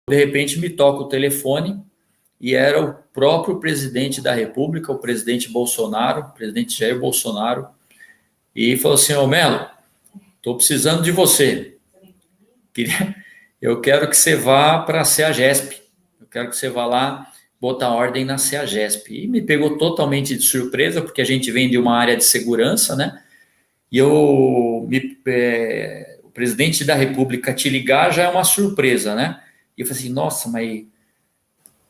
de repente me toca o telefone e era o próprio presidente da República, o presidente Bolsonaro, o presidente Jair Bolsonaro, e falou assim: ô Melo, estou precisando de você. Eu quero que você vá para a CEAGESP. Eu quero que você vá lá botar ordem na CEAGESP. E me pegou totalmente de surpresa, porque a gente vem de uma área de segurança, né? E o presidente da República te ligar já é uma surpresa, né? E eu falei assim: nossa, mas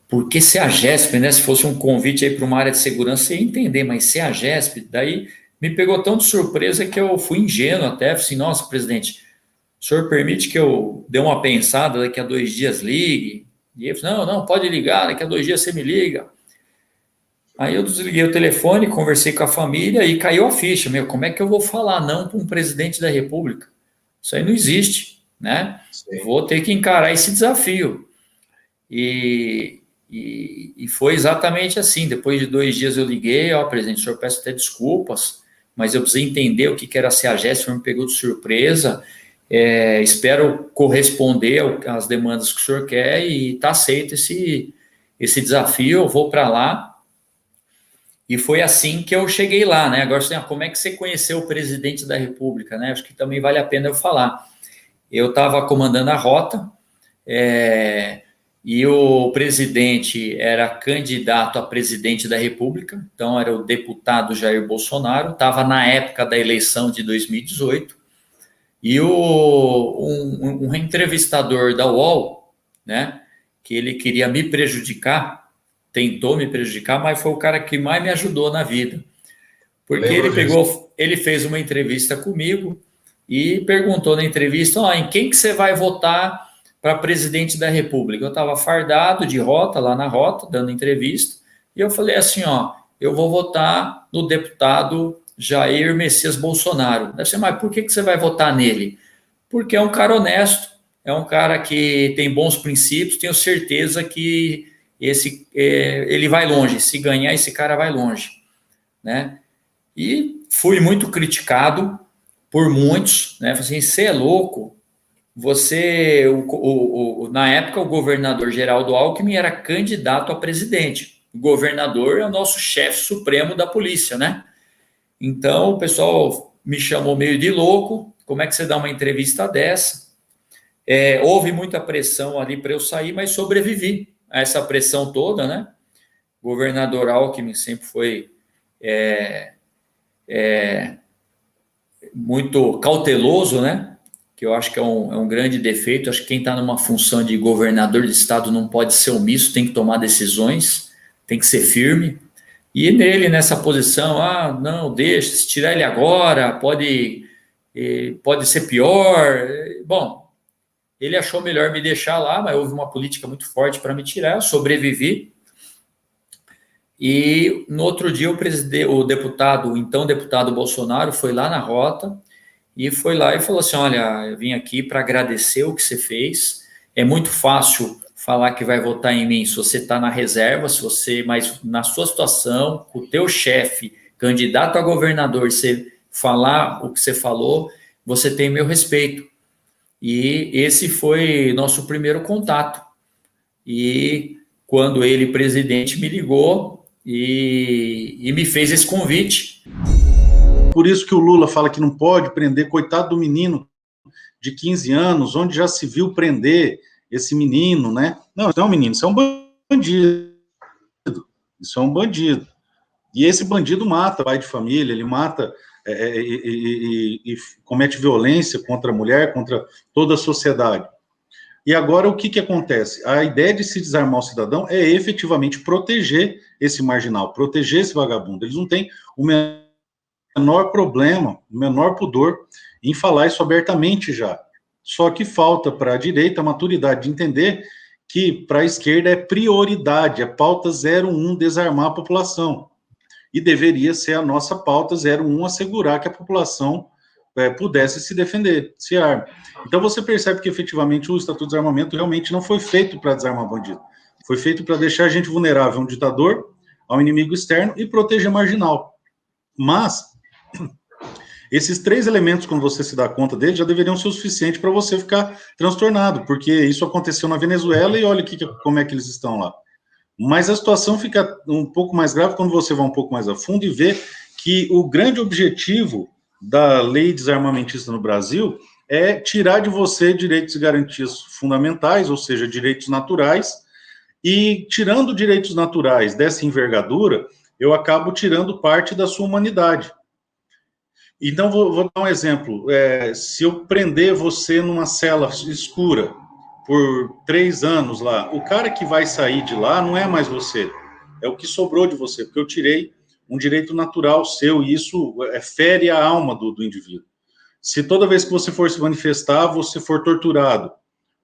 por que CEAGESP, né? Se fosse um convite aí para uma área de segurança, eu ia entender, mas CEAGESP, daí me pegou tão de surpresa que eu fui ingênuo até. Falei assim: nossa, presidente, o senhor permite que eu dê uma pensada, daqui a 2 dias ligue? E ele falou: não, pode ligar, daqui a 2 dias você me liga. Aí eu desliguei o telefone, conversei com a família e caiu a ficha. Meu, como é que eu vou falar não para um presidente da República? Isso aí não existe, né? Sim. Vou ter que encarar esse desafio. E foi exatamente assim. Depois de 2 dias eu liguei: ó, presidente, o senhor, peço até desculpas, mas eu precisei entender o que era a CEAGESP, o senhor me pegou de surpresa. Espero corresponder às demandas que o senhor quer e está aceito esse desafio, eu vou para lá. E foi assim que eu cheguei lá, né? Agora, assim, como é que você conheceu o presidente da República, né? Acho que também vale a pena eu falar. Eu estava comandando a rota, e o presidente era candidato a presidente da República, então era o deputado Jair Bolsonaro, estava na época da eleição de 2018, e um entrevistador da UOL, né, que ele queria me prejudicar, tentou me prejudicar, mas foi o cara que mais me ajudou na vida. Porque ele fez uma entrevista comigo e perguntou na entrevista: em quem que você vai votar para presidente da República? Eu estava fardado de rota, lá na rota, dando entrevista, e eu falei assim: eu vou votar no deputado Jair Messias Bolsonaro. Deve ser: mas por que você vai votar nele? Porque é um cara honesto, é um cara que tem bons princípios, tenho certeza que ele vai longe. Se ganhar, esse cara vai longe, né? E fui muito criticado por muitos, né? Falei assim: você é louco? Você, na época, o governador Geraldo Alckmin era candidato a presidente. O governador é o nosso chefe supremo da polícia, né? Então, o pessoal me chamou meio de louco. Como é que você dá uma entrevista dessa? Houve muita pressão ali para eu sair, mas sobrevivi a essa pressão toda, né? O governador Alckmin sempre foi muito cauteloso, né? Que eu acho que é um grande defeito. Acho que quem está numa função de governador de estado não pode ser omisso, tem que tomar decisões, tem que ser firme. E nele, nessa posição: não, deixa, se tirar ele agora, pode ser pior. Bom, ele achou melhor me deixar lá, mas houve uma política muito forte para me tirar, eu sobrevivi. E no outro dia o então deputado Bolsonaro foi lá na rota e foi lá e falou assim: olha, eu vim aqui para agradecer o que você fez. É muito fácil falar que vai votar em mim se você está na reserva, mas na sua situação, com o teu chefe, candidato a governador, você falar o que você falou, você tem meu respeito. E esse foi nosso primeiro contato. E quando ele, presidente, me ligou e me fez esse convite. Por isso que o Lula fala que não pode prender, coitado do menino de 15 anos, onde já se viu prender esse menino, né? Não, isso não é um menino, isso é um bandido. Isso é um bandido. E esse bandido mata pai de família, ele mata e comete violência contra a mulher, contra toda a sociedade. E agora o que acontece? A ideia de se desarmar o cidadão é efetivamente proteger esse marginal, proteger esse vagabundo. Eles não têm o menor problema, o menor pudor em falar isso abertamente já. Só que falta para a direita a maturidade de entender que para a esquerda é prioridade, é pauta 01 desarmar a população. E deveria ser a nossa pauta 01 assegurar que a população pudesse se defender, se arme. Então você percebe que efetivamente o Estatuto de Desarmamento realmente não foi feito para desarmar bandido. Foi feito para deixar a gente vulnerável a um ditador, ao inimigo externo e proteger marginal. Mas Esses 3 elementos, quando você se dá conta deles, já deveriam ser o suficiente para você ficar transtornado, porque isso aconteceu na Venezuela e olha como é que eles estão lá. Mas a situação fica um pouco mais grave quando você vai um pouco mais a fundo e vê que o grande objetivo da lei desarmamentista no Brasil é tirar de você direitos e garantias fundamentais, ou seja, direitos naturais, e tirando direitos naturais dessa envergadura, eu acabo tirando parte da sua humanidade. Então, vou dar um exemplo. Se eu prender você numa cela escura por 3 anos lá, o cara que vai sair de lá não é mais você, é o que sobrou de você, porque eu tirei um direito natural seu, e isso fere a alma do indivíduo. Se toda vez que você for se manifestar, você for torturado,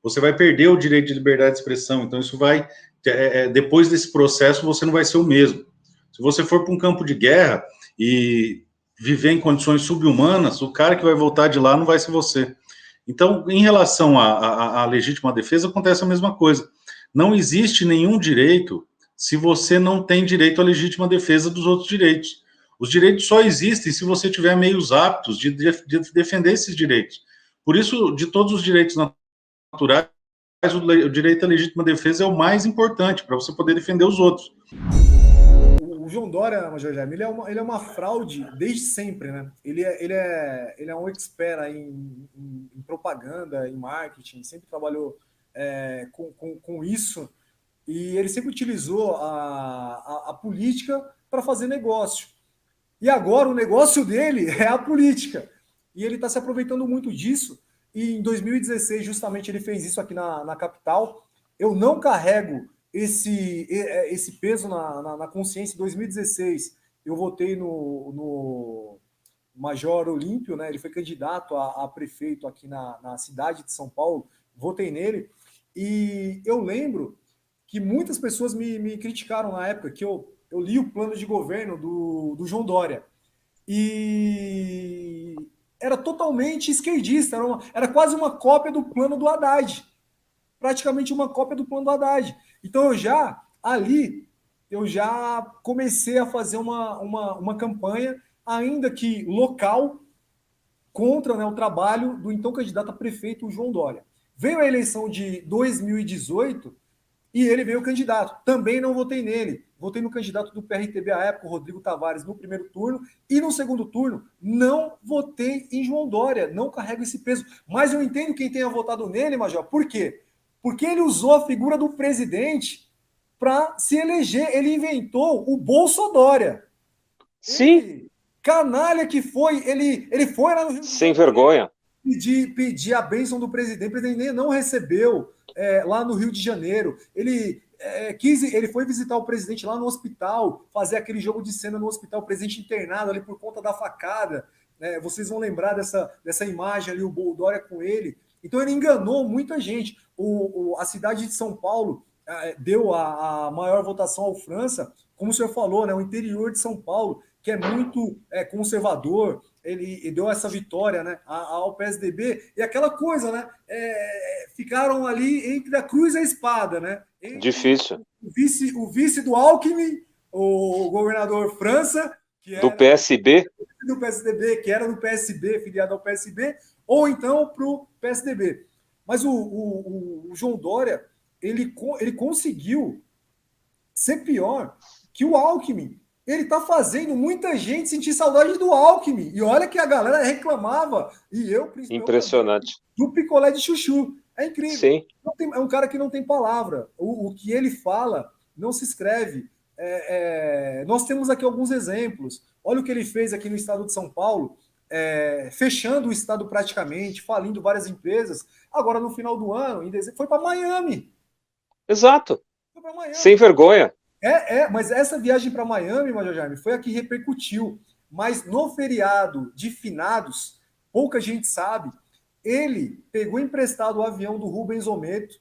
você vai perder o direito de liberdade de expressão, então isso vai, depois desse processo, você não vai ser o mesmo. Se você for para um campo de guerra e viver em condições subhumanas, o cara que vai voltar de lá não vai ser você. Então, em relação à legítima defesa, acontece a mesma coisa. Não existe nenhum direito se você não tem direito à legítima defesa dos outros direitos. Os direitos só existem se você tiver meios aptos de defender esses direitos. Por isso, de todos os direitos naturais, o direito à legítima defesa é o mais importante, para você poder defender os outros. O João Dória, Major Jaime, ele é uma fraude desde sempre, né? Ele é um expert em propaganda, em marketing, sempre trabalhou com isso, e ele sempre utilizou a política para fazer negócio. E agora o negócio dele é a política. E ele está se aproveitando muito disso, e em 2016, justamente, ele fez isso aqui na capital. Eu não carrego esse peso na consciência. Em 2016, eu votei no Major Olímpio, né? Ele foi candidato a prefeito aqui na cidade de São Paulo, votei nele, e eu lembro que muitas pessoas me criticaram na época, que eu li o plano de governo do João Dória, e era totalmente esquerdista, era quase uma cópia do plano do Haddad, praticamente uma cópia do plano do Haddad. Então eu já comecei a fazer uma campanha, ainda que local, contra, né, o trabalho do então candidato a prefeito, o João Dória. Veio a eleição de 2018 e ele veio candidato. Também não votei nele. Votei no candidato do PRTB à época, o Rodrigo Tavares, no primeiro turno, e no segundo turno não votei em João Dória, não carrego esse peso. Mas eu entendo quem tenha votado nele, Major. Por quê? Porque ele usou a figura do presidente para se eleger. Ele inventou o Bolsodória. Sim. Canalha que foi. Ele foi lá no Rio de Janeiro. Sem vergonha. Pedir a bênção do presidente. O presidente não recebeu lá no Rio de Janeiro. Ele foi visitar o presidente lá no hospital, fazer aquele jogo de cena no hospital, o presidente internado ali por conta da facada. Vocês vão lembrar dessa imagem ali, o Dória com ele. Então ele enganou muita gente. A cidade de São Paulo deu a maior votação ao França, como o senhor falou, né, o interior de São Paulo, que é muito conservador, ele deu essa vitória, né, ao PSDB, e aquela coisa, né, ficaram ali entre a cruz e a espada, né? Difícil. O vice do Alckmin, o governador França, que era do PSB, do PSDB, que era do PSB, filiado ao PSB, ou então para o PSDB. Mas o João Dória, ele conseguiu ser pior que o Alckmin. Ele está fazendo muita gente sentir saudade do Alckmin. E olha que a galera reclamava, e eu principalmente, impressionante, do picolé de chuchu. É incrível. Sim. É um cara que não tem palavra. O que ele fala não se escreve. Nós temos aqui alguns exemplos. Olha o que ele fez aqui no estado de São Paulo, fechando o estado praticamente, falindo várias empresas. Agora, no final do ano, em dezembro, foi para Miami. Exato. Foi para Miami. Sem vergonha. Mas essa viagem para Miami, Major Jaime, foi a que repercutiu. Mas no feriado de finados, pouca gente sabe, ele pegou emprestado o avião do Rubens Ometo,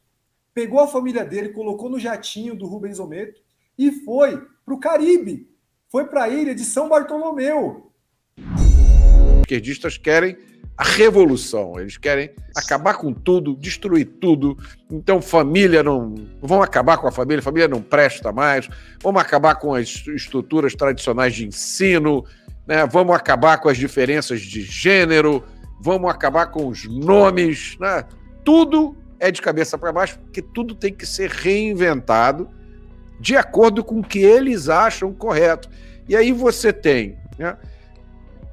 pegou a família dele, colocou no jatinho do Rubens Ometo e foi para o Caribe. Foi para a ilha de São Bartolomeu. Os esquerdistas querem a revolução, eles querem acabar com tudo, destruir tudo. Então família vão acabar com a família não presta mais, vamos acabar com as estruturas tradicionais de ensino, né? Vamos acabar com as diferenças de gênero, vamos acabar com os nomes, né? Tudo é de cabeça para baixo, porque tudo tem que ser reinventado de acordo com o que eles acham correto. E aí você tem, né?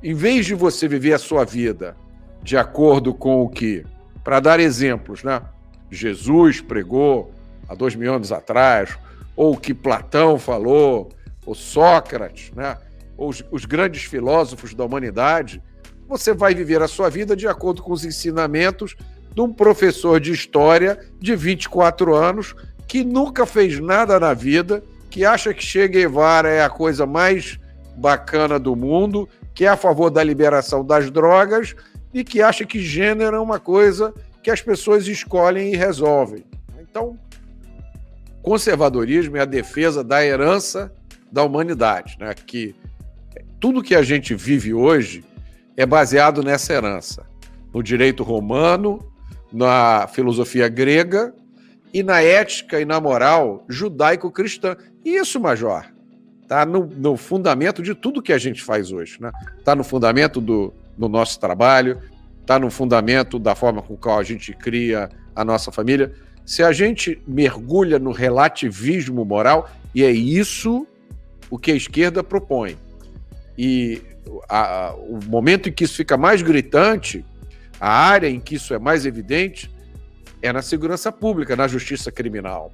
Em vez de você viver a sua vida de acordo com o que, para dar exemplos, né? Jesus pregou há 2000 anos atrás, ou o que Platão falou, ou Sócrates, né? Ou os grandes filósofos da humanidade, você vai viver a sua vida de acordo com os ensinamentos de um professor de história de 24 anos que nunca fez nada na vida, que acha que Che Guevara é a coisa mais bacana do mundo, que é a favor da liberação das drogas e que acha que gênero é uma coisa que as pessoas escolhem e resolvem. Então, conservadorismo é a defesa da herança da humanidade, né? Que tudo que a gente vive hoje é baseado nessa herança, no direito romano, na filosofia grega e na ética e na moral judaico-cristã. E isso, Major, está no fundamento de tudo que a gente faz hoje, né? Está no fundamento do nosso trabalho, está no fundamento da forma com qual a gente cria a nossa família. Se a gente mergulha no relativismo moral, e é isso o que a esquerda propõe, e o momento em que isso fica mais gritante, a área em que isso é mais evidente, é na segurança pública, na justiça criminal.